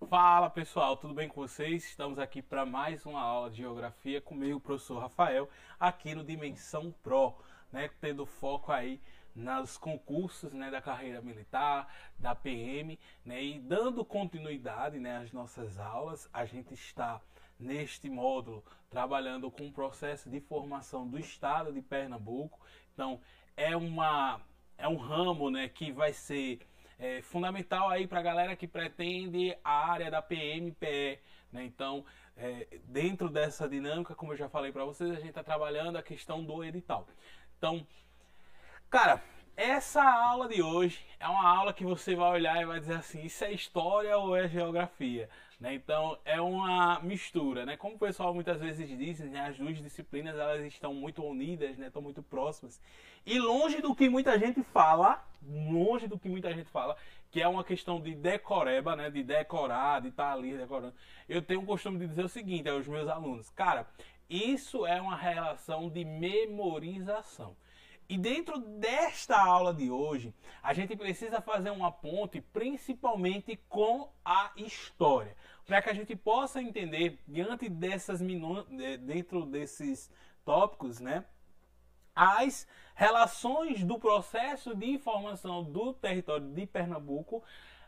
Fala pessoal, tudo bem com vocês? Estamos aqui para mais uma aula de geografia comigo, o professor Rafael, aqui no Dimensão Pro, né, tendo foco aí nos concursos, né, da carreira militar, da PM, né, e dando continuidade, né, às nossas aulas. A gente está neste módulo trabalhando com o processo de formação do estado de Pernambuco. Então é um ramo, né, que vai ser fundamental aí para a galera que pretende a área da PMPE, né? Então, dentro dessa dinâmica, como eu já falei para vocês, a gente está trabalhando a questão do edital. Então, cara, essa aula de hoje é uma aula que você vai olhar e vai dizer assim, isso é história ou é geografia? Né? Então, é uma mistura, né? Como o pessoal muitas vezes diz, né? As duas disciplinas elas estão muito unidas, né? Estão muito próximas. E longe do que muita gente fala, que é uma questão de decoreba, né? De decorar, de estar ali decorando. Eu tenho o costume de dizer o seguinte aos meus alunos, cara, isso é uma relação de memorização. E dentro desta aula de hoje, a gente precisa fazer uma ponte principalmente com a história, para que a gente possa entender, dentro desses tópicos, né, as relações do processo de informação do território de Pernambuco,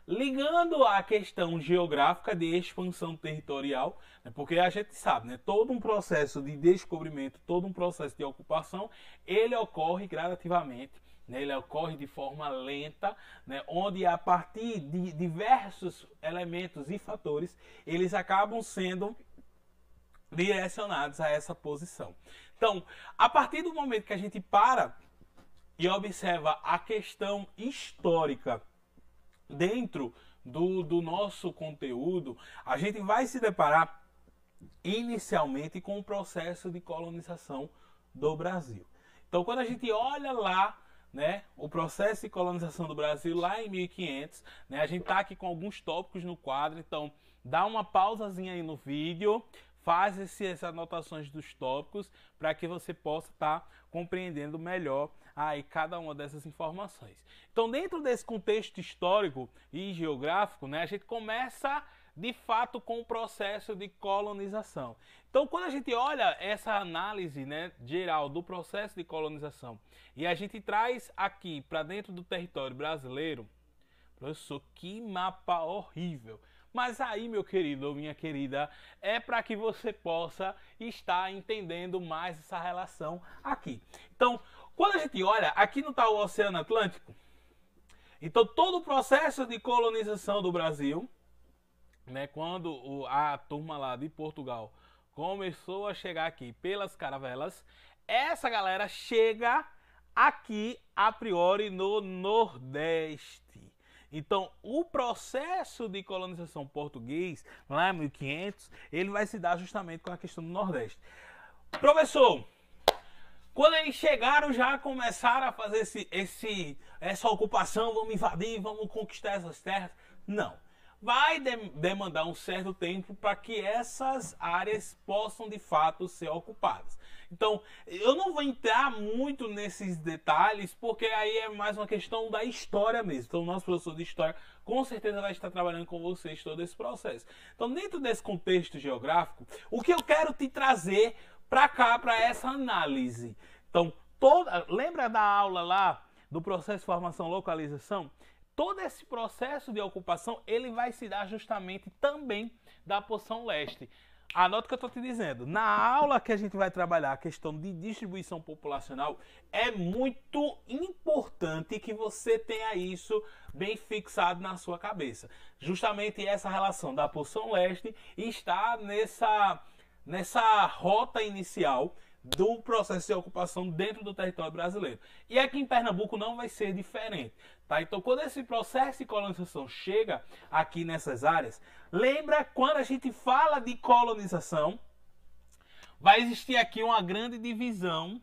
ligando à questão geográfica de expansão territorial, né, porque a gente sabe, né, todo um processo de descobrimento, todo um processo de ocupação, ele ocorre gradativamente, né, ele ocorre de forma lenta, né, onde a partir de diversos elementos e fatores, eles acabam sendo direcionados a essa posição. Então, a partir do momento que a gente para e observa a questão histórica dentro do nosso conteúdo, a gente vai se deparar inicialmente com o processo de colonização do Brasil. Então, quando a gente olha lá, né, o processo de colonização do Brasil lá em 1500, né, a gente está aqui com alguns tópicos no quadro, então dá uma pausazinha aí no vídeo, faz essas anotações dos tópicos para que você possa estar compreendendo melhor aí cada uma dessas informações. Então, dentro desse contexto histórico e geográfico, né, a gente começa de fato com o processo de colonização. Então, quando a gente olha essa análise, né, geral do processo de colonização e a gente traz aqui para dentro do território brasileiro, professor, que mapa horrível! Mas aí, meu querido ou minha querida, é para que você possa estar entendendo mais essa relação aqui. Então, quando a gente olha, aqui não está o Oceano Atlântico? Então, todo o processo de colonização do Brasil, né, quando a turma lá de Portugal começou a chegar aqui pelas caravelas, essa galera chega aqui a priori no Nordeste. Então, o processo de colonização português, lá em 1500, ele vai se dar justamente com a questão do Nordeste. Professor, quando eles chegaram, já começaram a fazer essa ocupação, vamos invadir, vamos conquistar essas terras? Não. Vai demandar um certo tempo para que essas áreas possam de fato ser ocupadas. Então, eu não vou entrar muito nesses detalhes, porque aí é mais uma questão da história mesmo. Então, o nosso professor de história com certeza vai estar trabalhando com vocês todo esse processo. Então, dentro desse contexto geográfico, o que eu quero te trazer para cá, para essa análise? Então, lembra da aula lá do processo de formação e localização? Todo esse processo de ocupação, ele vai se dar justamente também da porção leste. Anota o que eu estou te dizendo. Na aula que a gente vai trabalhar a questão de distribuição populacional, é muito importante que você tenha isso bem fixado na sua cabeça. Justamente essa relação da porção leste está nessa rota inicial do processo de ocupação dentro do território brasileiro. E aqui em Pernambuco não vai ser diferente. Tá? Então, quando esse processo de colonização chega aqui nessas áreas, lembra quando a gente fala de colonização, vai existir aqui uma grande divisão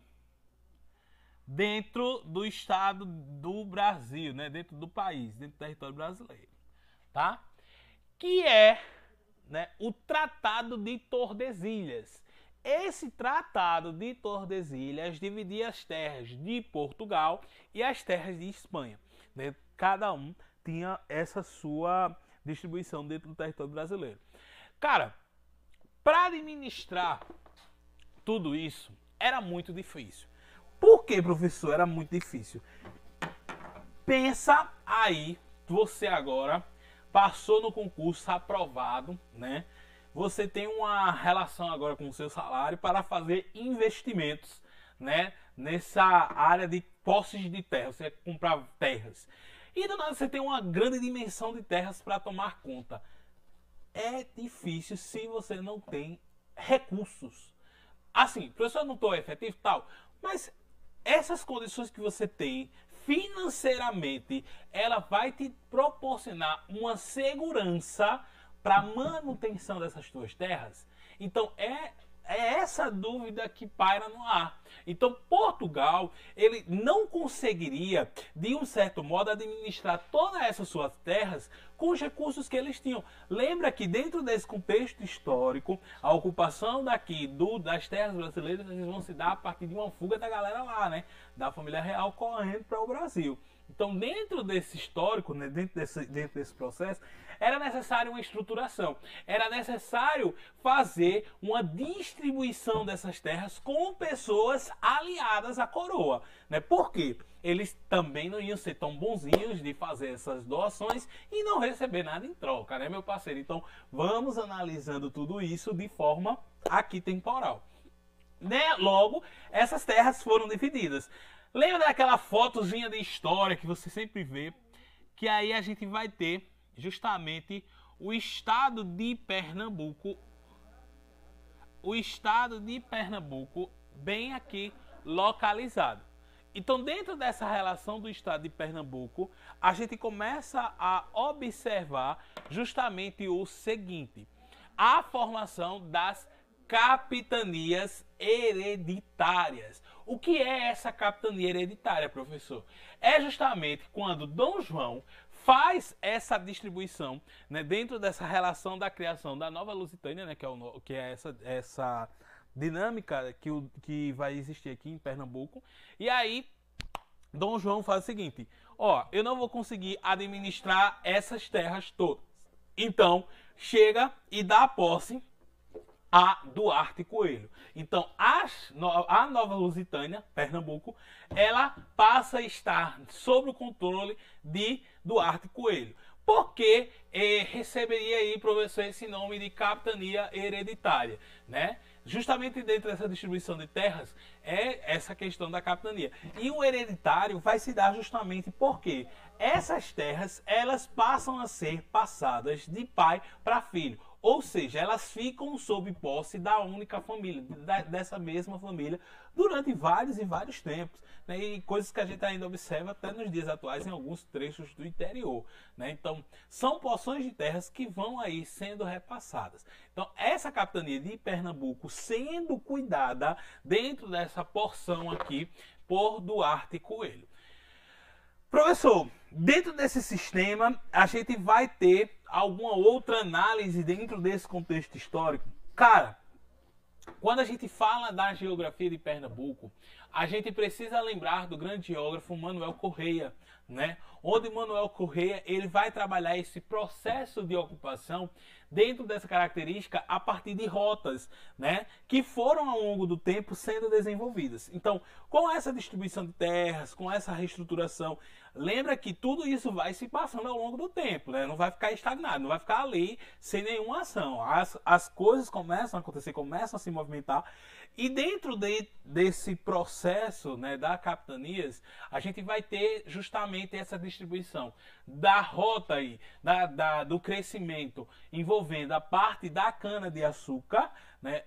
dentro do estado do Brasil, né? Dentro do país, dentro do território brasileiro. Tá? Que é, né, o Tratado de Tordesilhas. Esse Tratado de Tordesilhas dividia as terras de Portugal e as terras de Espanha. Cada um tinha essa sua distribuição dentro do território brasileiro. Cara, para administrar tudo isso era muito difícil. Por que, professor, era muito difícil? Pensa aí, você agora passou no concurso, aprovado, né? Você tem uma relação agora com o seu salário para fazer investimentos, né? Nessa área de posses de terra, você quer comprar terras. E do nada você tem uma grande dimensão de terras para tomar conta. É difícil se você não tem recursos. Assim, professor, eu não estou efetivo e tal, mas essas condições que você tem financeiramente, ela vai te proporcionar uma segurança para a manutenção dessas suas terras. Então é essa dúvida que paira no ar. Então Portugal, ele não conseguiria, de um certo modo, administrar todas essas suas terras com os recursos que eles tinham. Lembra que dentro desse contexto histórico, a ocupação daqui das terras brasileiras, eles vão se dar a partir de uma fuga da galera lá, né? Da família real correndo para o Brasil. Então, dentro desse histórico, né, dentro desse processo, era necessário uma estruturação. Era necessário fazer uma distribuição dessas terras com pessoas aliadas à coroa. Né? Por quê? Eles também não iam ser tão bonzinhos de fazer essas doações e não receber nada em troca, né, meu parceiro? Então, vamos analisando tudo isso de forma aqui temporal. Né? Logo, essas terras foram divididas. Lembra daquela fotozinha de história que você sempre vê? Que aí a gente vai ter justamente o estado de Pernambuco. O estado de Pernambuco bem aqui localizado. Então, dentro dessa relação do estado de Pernambuco, a gente começa a observar justamente o seguinte: a formação das capitanias hereditárias. O que é essa capitania hereditária, professor? É justamente quando Dom João faz essa distribuição, né, dentro dessa relação da criação da Nova Lusitânia, né, que é essa dinâmica que vai existir aqui em Pernambuco. E aí, Dom João faz o seguinte: ó, eu não vou conseguir administrar essas terras todas. Então, chega e dá a posse a Duarte Coelho. Então, a Nova Lusitânia, Pernambuco, ela passa a estar sob o controle de Duarte Coelho. Porque receberia aí, professor, esse nome de capitania hereditária, né? Justamente dentro dessa distribuição de terras é essa questão da capitania. E o hereditário vai se dar justamente porque essas terras, elas passam a ser passadas de pai para filho. Ou seja, elas ficam sob posse da única família, dessa mesma família, durante vários e vários tempos. Né? E coisas que a gente ainda observa até nos dias atuais em alguns trechos do interior. Né? Então, são porções de terras que vão aí sendo repassadas. Então, essa capitania de Pernambuco sendo cuidada dentro dessa porção aqui por Duarte Coelho. Professor, dentro desse sistema, a gente vai ter alguma outra análise dentro desse contexto histórico? Cara, quando a gente fala da geografia de Pernambuco, a gente precisa lembrar do grande geógrafo Manuel Correia, né? Onde Manuel Correia ele vai trabalhar esse processo de ocupação dentro dessa característica a partir de rotas, né, que foram ao longo do tempo sendo desenvolvidas. Então, com essa distribuição de terras, com essa reestruturação, lembra que tudo isso vai se passando ao longo do tempo, né? Não vai ficar estagnado, não vai ficar ali sem nenhuma ação. As coisas começam a acontecer, começam a se movimentar. E dentro desse processo, né, das capitanias, a gente vai ter justamente essa distribuição da rota aí, do crescimento envolvendo a parte da cana-de-açúcar, né,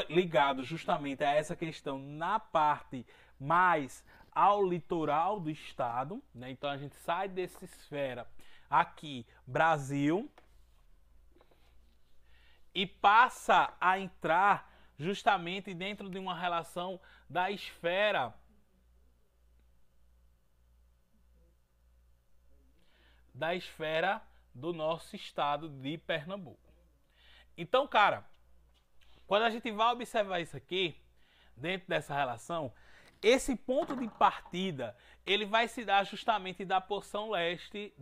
ligado justamente a essa questão na parte mais ao litoral do estado. Né? Então a gente sai dessa esfera aqui, Brasil, e passa a entrar justamente dentro de uma relação da esfera do nosso estado de Pernambuco. Então, cara, quando a gente vai observar isso aqui, dentro dessa relação, esse ponto de partida, ele vai se dar justamente da porção leste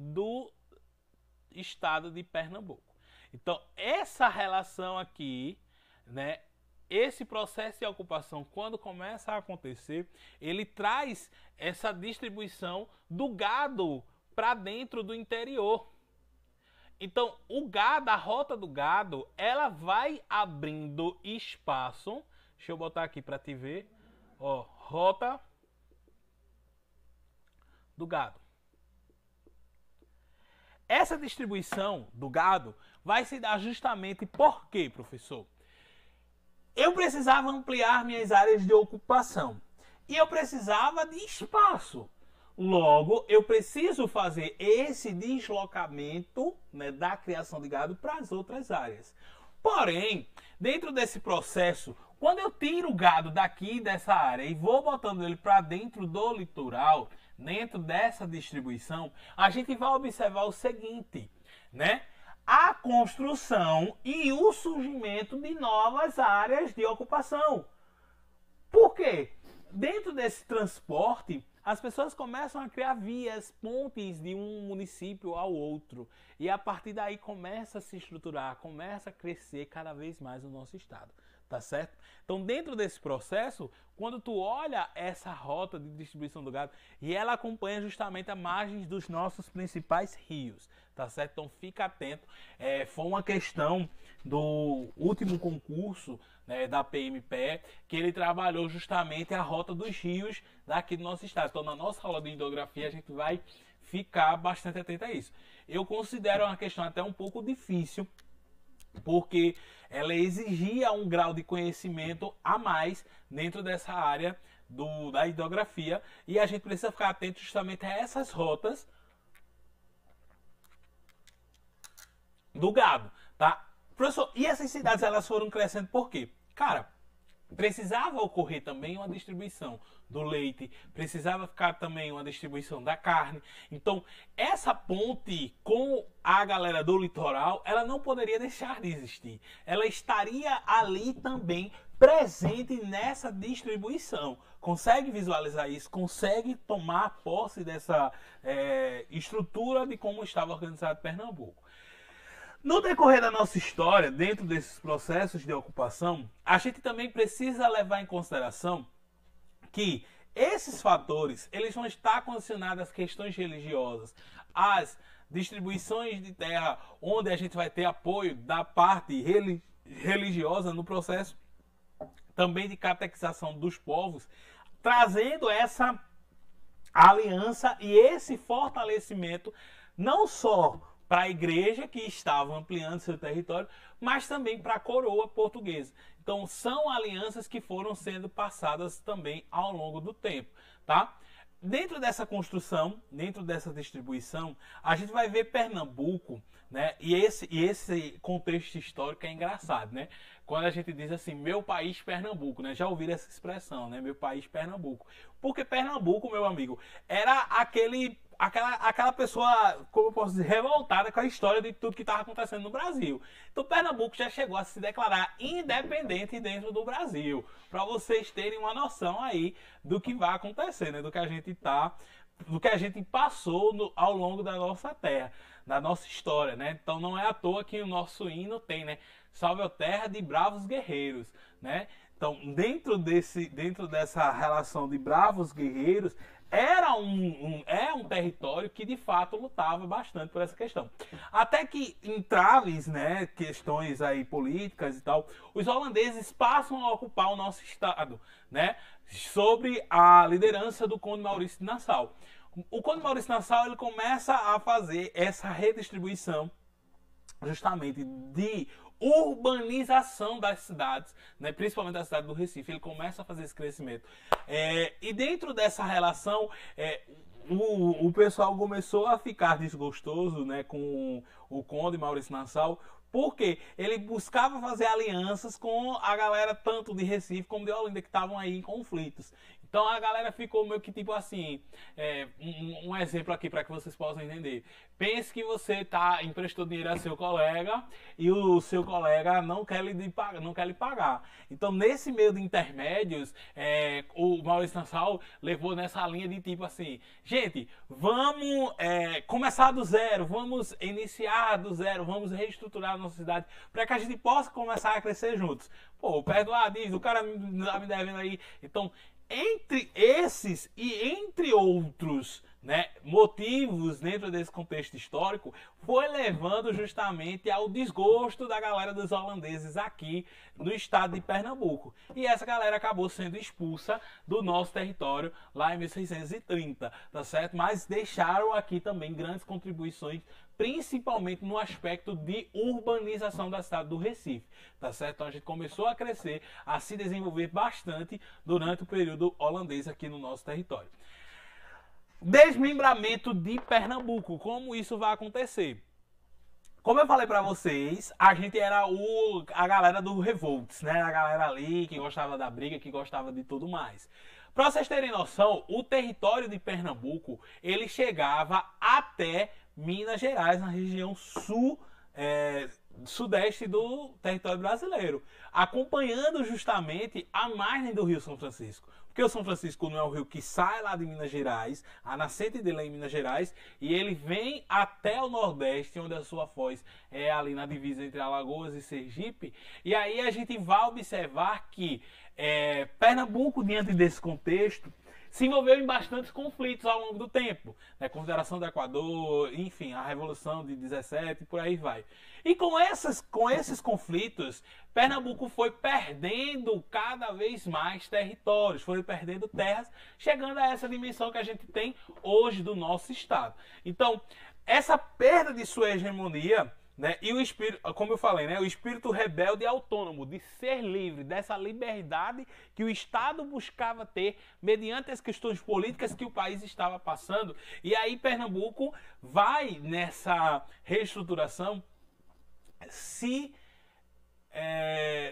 estado de Pernambuco. Então, essa relação aqui, né, esse processo de ocupação, quando começa a acontecer, ele traz essa distribuição do gado para dentro do interior. Então, o gado, a rota do gado, ela vai abrindo espaço. Deixa eu botar aqui para te ver. Ó, rota do gado. Essa distribuição do gado vai se dar justamente por quê, professor? Eu precisava ampliar minhas áreas de ocupação e eu precisava de espaço. Logo, eu preciso fazer esse deslocamento, né, da criação de gado para as outras áreas. Porém, dentro desse processo, quando eu tiro o gado daqui dessa área e vou botando ele para dentro do litoral, dentro dessa distribuição, a gente vai observar o seguinte, né? A construção e o surgimento de novas áreas de ocupação. Por quê? Dentro desse transporte, as pessoas começam a criar vias, pontes de um município ao outro. E a partir daí começa a se estruturar, começa a crescer cada vez mais o nosso estado. Tá certo? Então, dentro desse processo, quando tu olha essa rota de distribuição do gado, e ela acompanha justamente a margem dos nossos principais rios, tá certo? Então, fica atento. Foi uma questão do último concurso, né, da PMPE, que ele trabalhou justamente a rota dos rios daqui do nosso estado. Então, na nossa aula de hidrografia, a gente vai ficar bastante atento a isso. Eu considero uma questão até um pouco difícil, porque ela exigia um grau de conhecimento a mais dentro dessa área da hidrografia, e a gente precisa ficar atento justamente a essas rotas do gado, tá? Professor, e essas cidades elas foram crescendo por quê? Cara, precisava ocorrer também uma distribuição do leite, precisava ficar também uma distribuição da carne. Então, essa ponte com a galera do litoral, ela não poderia deixar de existir. Ela estaria ali também presente nessa distribuição. Consegue visualizar isso? Consegue tomar posse dessa estrutura de como estava organizado Pernambuco? No decorrer da nossa história, dentro desses processos de ocupação, a gente também precisa levar em consideração que esses fatores, eles vão estar condicionados às questões religiosas, às distribuições de terra, onde a gente vai ter apoio da parte religiosa no processo também de catequização dos povos, trazendo essa aliança e esse fortalecimento não só para a igreja que estava ampliando seu território, mas também para a coroa portuguesa. Então são alianças que foram sendo passadas também ao longo do tempo, tá? Dentro dessa construção, dentro dessa distribuição, a gente vai ver Pernambuco, né? E esse contexto histórico é engraçado, né? Quando a gente diz assim, meu país Pernambuco, né? Já ouviram essa expressão, né? Meu país Pernambuco. Porque Pernambuco, meu amigo, era aquela pessoa, como eu posso dizer, revoltada com a história de tudo que estava acontecendo no Brasil. Então Pernambuco já chegou a se declarar independente dentro do Brasil, para vocês terem uma noção aí do que vai acontecer, né? Do que a gente passou ao longo da nossa terra, da nossa história, né? Então não é à toa que o nosso hino tem, né? Salve a terra de bravos guerreiros, né? Então dentro dessa relação de bravos guerreiros, era um território que de fato lutava bastante por essa questão. Até que entraves, né, questões aí políticas e tal, os holandeses passam a ocupar o nosso estado, né, sobre a liderança do Conde Maurício de Nassau. O Conde Maurício de Nassau ele começa a fazer essa redistribuição justamente de urbanização das cidades, né, principalmente da cidade do Recife. Ele começa a fazer esse crescimento. E dentro dessa relação, o pessoal começou a ficar desgostoso, né, com o Conde Maurício Nassau, porque ele buscava fazer alianças com a galera tanto de Recife como de Olinda, que estavam aí em conflitos. Então a galera ficou meio que tipo assim, um exemplo aqui para que vocês possam entender. Pense que você emprestou dinheiro a seu colega e o seu colega não quer lhe pagar. Então nesse meio de intermédios, o Maurício Nassau levou nessa linha de tipo assim, gente, vamos começar do zero, vamos iniciar do zero, vamos reestruturar a nossa cidade para que a gente possa começar a crescer juntos. Pô, perdoar diz, o cara tá me devendo aí. Então, entre esses e entre outros, né, motivos dentro desse contexto histórico, foi levando justamente ao desgosto da galera dos holandeses aqui no estado de Pernambuco. E essa galera acabou sendo expulsa do nosso território lá em 1630, tá certo? Mas deixaram aqui também grandes contribuições, principalmente no aspecto de urbanização da cidade do Recife, tá certo? Então a gente começou a crescer, a se desenvolver bastante durante o período holandês aqui no nosso território. Desmembramento de Pernambuco, como isso vai acontecer? Como eu falei pra vocês, a gente era a galera do Revolts, né? A galera ali que gostava da briga, que gostava de tudo mais. Pra vocês terem noção, o território de Pernambuco, ele chegava até Minas Gerais, na região sudeste do território brasileiro, acompanhando justamente a margem do Rio São Francisco. Porque o São Francisco não é um rio que sai lá de Minas Gerais, a nascente dele é em Minas Gerais, e ele vem até o Nordeste, onde a sua foz é ali na divisa entre Alagoas e Sergipe. E aí a gente vai observar que Pernambuco, diante desse contexto, se envolveu em bastantes conflitos ao longo do tempo, né? Confederação do Equador, enfim, a Revolução de 17, por aí vai. E com esses conflitos, Pernambuco foi perdendo cada vez mais territórios, foi perdendo terras, chegando a essa dimensão que a gente tem hoje do nosso estado. Então, essa perda de sua hegemonia, né, e o espírito, como eu falei, né, o espírito rebelde e autônomo de ser livre, dessa liberdade que o Estado buscava ter mediante as questões políticas que o país estava passando. E aí Pernambuco vai nessa reestruturação se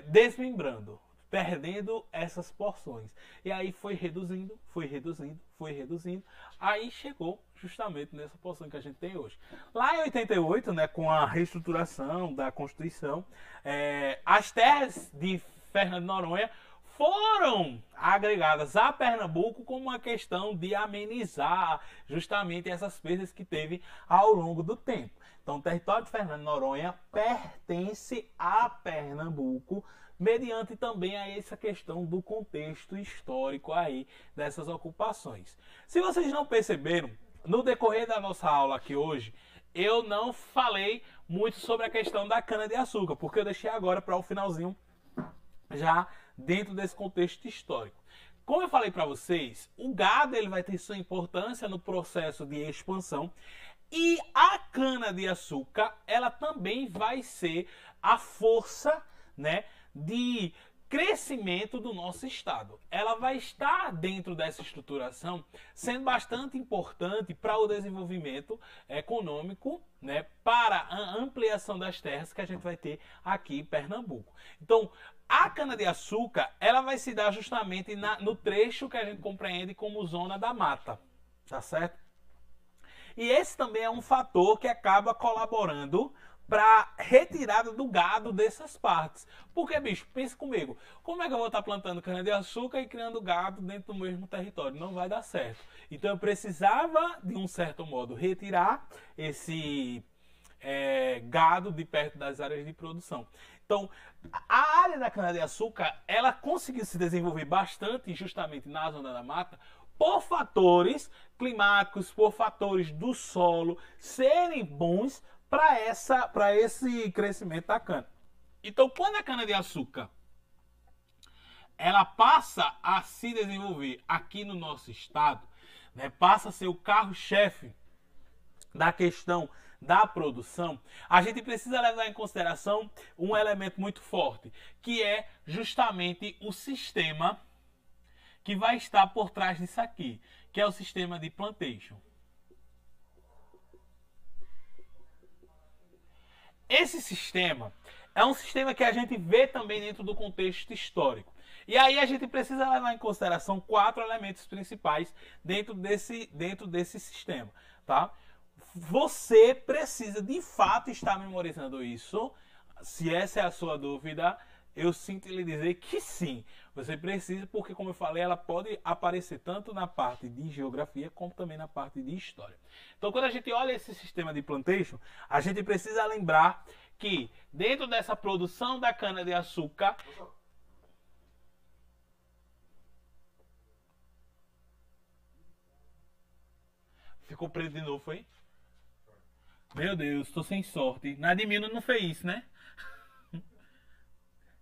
desmembrando, perdendo essas porções. E aí foi reduzindo, foi reduzindo, foi reduzindo. Aí chegou justamente nessa porção que a gente tem hoje. Lá em 88, né, com a reestruturação da Constituição, as terras de Fernando de Noronha foram agregadas a Pernambuco como uma questão de amenizar justamente essas perdas que teve ao longo do tempo. Então, o território de Fernando de Noronha pertence a Pernambuco, mediante também a essa questão do contexto histórico aí dessas ocupações. Se vocês não perceberam, no decorrer da nossa aula aqui hoje, eu não falei muito sobre a questão da cana-de-açúcar, porque eu deixei agora para o finalzinho, já dentro desse contexto histórico. Como eu falei para vocês, o gado ele vai ter sua importância no processo de expansão, e a cana-de-açúcar ela também vai ser a força, né, de crescimento do nosso estado. Ela vai estar dentro dessa estruturação, sendo bastante importante para o desenvolvimento econômico, né, para a ampliação das terras que a gente vai ter aqui em Pernambuco. Então, a cana-de-açúcar, ela vai se dar justamente no trecho que a gente compreende como zona da mata, tá certo? E esse também é um fator que acaba colaborando para retirada do gado dessas partes. Porque, bicho, pense comigo, como é que eu vou estar plantando cana-de-açúcar e criando gado dentro do mesmo território? Não vai dar certo. Então eu precisava, de um certo modo, retirar esse gado de perto das áreas de produção. Então, a área da cana-de-açúcar, ela conseguiu se desenvolver bastante justamente na zona da mata, por fatores climáticos, por fatores do solo serem bons para esse crescimento da cana. Então, quando a cana-de-açúcar ela passa a se desenvolver aqui no nosso estado, né, passa a ser o carro-chefe da questão da produção, a gente precisa levar em consideração um elemento muito forte, que é justamente o sistema que vai estar por trás disso aqui, que é o sistema de plantation. Esse sistema é um sistema que a gente vê também dentro do contexto histórico. E aí a gente precisa levar em consideração 4 elementos principais dentro desse sistema, tá? Você precisa de fato estar memorizando isso. Se essa é a sua dúvida, eu sinto lhe dizer que sim. Você precisa, porque como eu falei, ela pode aparecer tanto na parte de geografia como também na parte de história. Então quando a gente olha esse sistema de plantation, a gente precisa lembrar que dentro dessa produção da cana-de-açúcar... Ficou preto de novo, foi? Meu Deus, tô sem sorte. Nadimino não fez isso, né?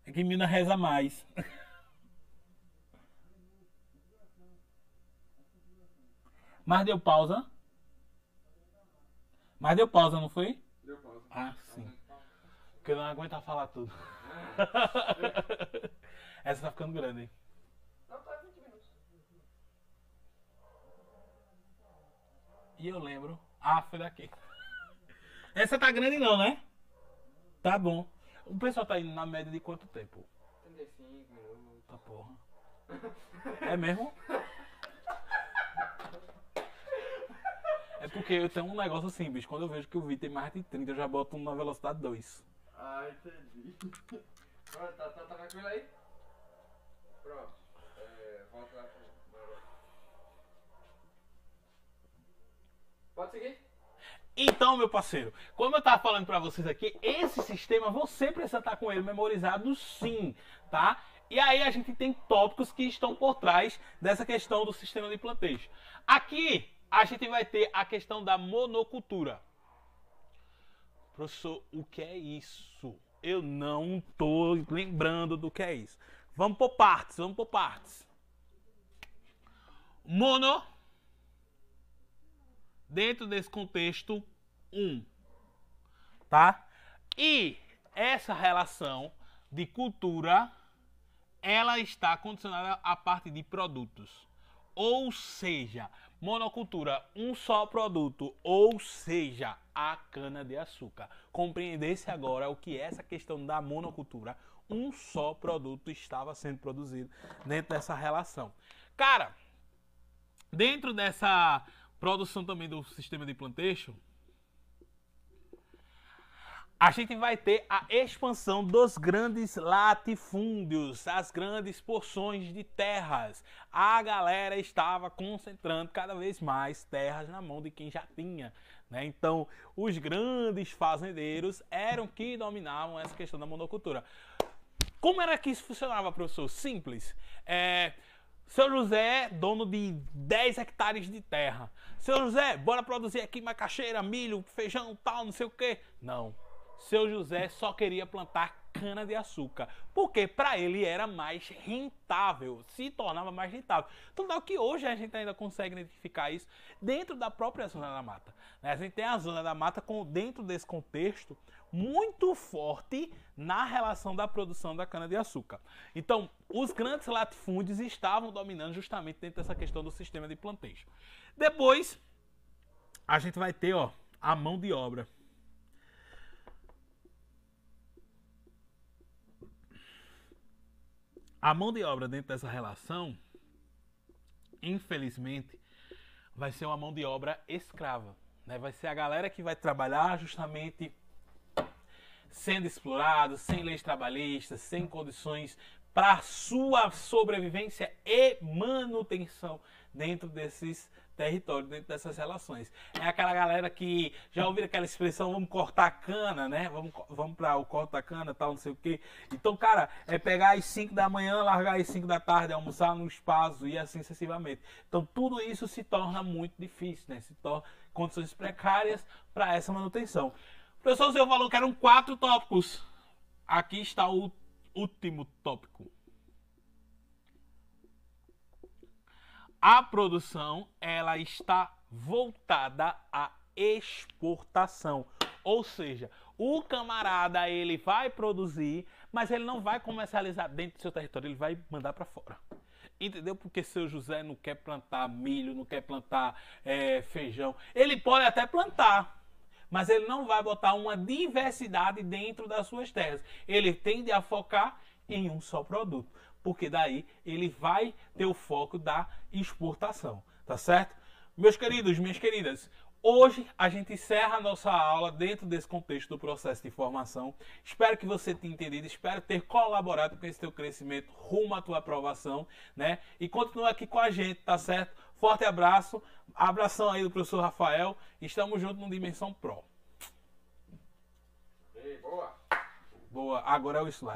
É que Mina reza mais. Mas deu pausa? Mas deu pausa, não foi? Deu pausa. Ah, sim. Porque eu não aguento falar tudo. Essa tá ficando grande, hein? Não, tá 20 minutos. E eu lembro. Ah, foi daqui. Essa tá grande não, né? Tá bom. O pessoal tá indo na média de quanto tempo? 35 minutos. Tá porra. É mesmo? É porque eu tenho um negócio assim, bicho. Quando eu vejo que o vídeo tem mais de 30, eu já boto na velocidade 2. Ah, entendi. Pronto, tá tranquilo aí? Pronto. Volta lá pro... Pode seguir? Então, meu parceiro, como eu tava falando pra vocês aqui, esse sistema você precisa estar com ele memorizado sim, tá? E aí a gente tem tópicos que estão por trás dessa questão do sistema de plantation. Aqui a gente vai ter a questão da monocultura. Professor, o que é isso? Eu não tô lembrando do que é isso. Vamos por partes, vamos por partes. Mono, dentro desse contexto, 1, tá? E essa relação de cultura, ela está condicionada à parte de produtos. Ou seja, monocultura, um só produto, ou seja, a cana-de-açúcar. Compreendesse agora o que é essa questão da monocultura. Um só produto estava sendo produzido dentro dessa relação. Cara, dentro dessa produção também do sistema de plantation, a gente vai ter a expansão dos grandes latifúndios, as grandes porções de terras. A galera estava concentrando cada vez mais terras na mão de quem já tinha, né? Então, os grandes fazendeiros eram que dominavam essa questão da monocultura. Como era que isso funcionava, professor? Simples. Seu José, dono de 10 hectares de terra. Seu José, bora produzir aqui macaxeira, milho, feijão, tal, não sei o quê. Não. Seu José só queria plantar cana-de-açúcar, porque para ele era mais rentável, se tornava mais rentável. Então, é que hoje a gente ainda consegue identificar isso dentro da própria Zona da Mata. A gente tem a Zona da Mata dentro desse contexto muito forte na relação da produção da cana-de-açúcar. Então, os grandes latifúndios estavam dominando justamente dentro dessa questão do sistema de plantation. Depois, a gente vai ter a mão de obra. A mão de obra dentro dessa relação, infelizmente, vai ser uma mão de obra escrava, né? Vai ser a galera que vai trabalhar justamente sendo explorado, sem leis trabalhistas, sem condições para sua sobrevivência e manutenção dentro desses territórios, dentro dessas relações. É aquela galera que já ouviram aquela expressão, vamos cortar a cana, né? Vamos para o corte da cana, tal, não sei o quê. Então, cara, é pegar às 5 da manhã, largar às 5 da tarde, almoçar no espaço e assim sucessivamente. Então, tudo isso se torna muito difícil, né? Se torna condições precárias para essa manutenção. O professor Zé falou que eram 4 tópicos. Aqui está o último tópico. A produção, ela está voltada à exportação. Ou seja, o camarada, ele vai produzir, mas ele não vai comercializar dentro do seu território, ele vai mandar para fora. Entendeu? Porque seu José não quer plantar milho, não quer plantar feijão. Ele pode até plantar, mas ele não vai botar uma diversidade dentro das suas terras. Ele tende a focar em um só produto. porque daí ele vai ter o foco da exportação, tá certo? Meus queridos, minhas queridas, hoje a gente encerra a nossa aula dentro desse contexto do processo de formação. Espero que você tenha entendido, espero ter colaborado com esse teu crescimento rumo à tua aprovação, né? E continua aqui com a gente, tá certo? Forte abraço, abração aí do professor Rafael, estamos juntos no Dimensão Pro. Ei, boa! Boa, agora é o slide.